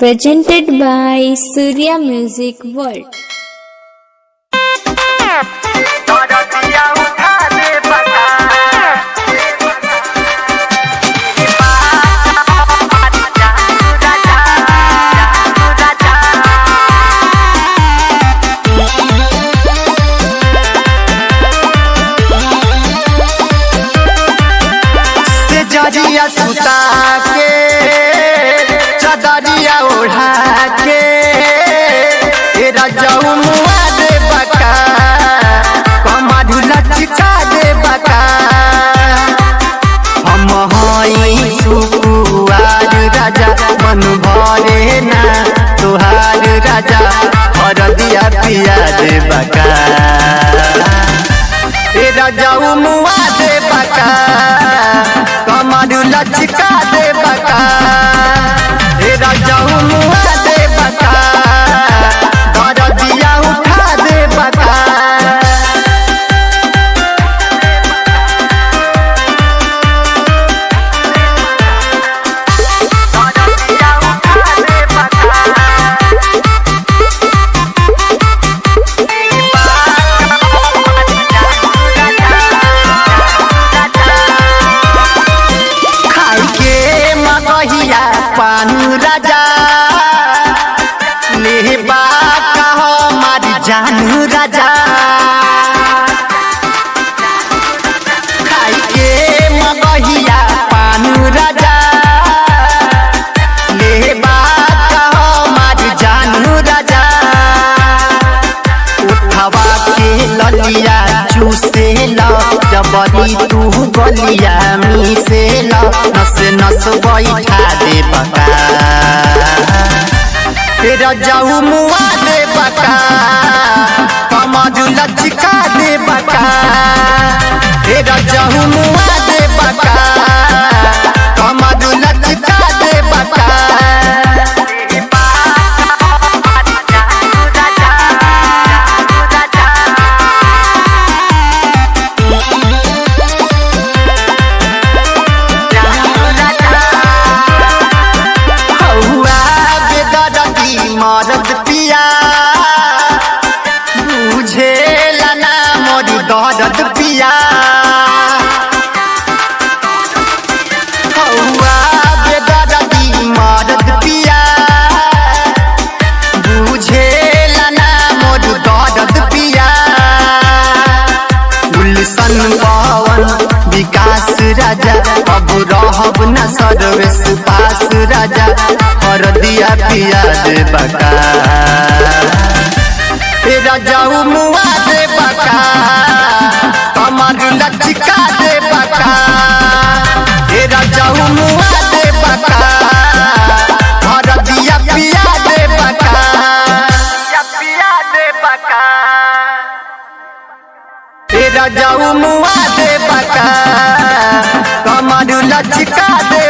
Presented by Surya Music World. जरिया सुता के चदरिया ओढ़ा के रजऊ मुआ दे बका कमर लचका दे बका हम हई सुकुआर राजा मन भरे ना तुहार राजा हर दिया पिया दे बका रजऊ मुआ दे बका कमर लचका दे बका रजऊ मुआ दे बका दरदिया उठा दे बका पानु राजा लेबा कहो मारी जानू राजा खाई के मगहिया पानु राजा लेबा कहो मारी जानू राजा उठवा के ललिया चूसे ला जबरी तू गलिया मिसे ला नस नस बैठा दे बका रजऊ मुआ दे बका कमर लचका दे बका रजऊ मुआ दे बका कमर लचका दे बका मरद पिया बुझे लना मोरी दर्द पिया हौआ बेदर्दी मरद पिया बुझे लना मोरी दर्द पिया गुलशन पवन विकास राजा अब रहब न सर्वेश पास राजा हर दिया पिया दे बका रजऊ मुआ दे बका कमर लचका दे बका रजऊ मुआ दे बका हर दिया पिया दे बका पिया दे बका रजऊ मुआ दे बका कमर लचका दे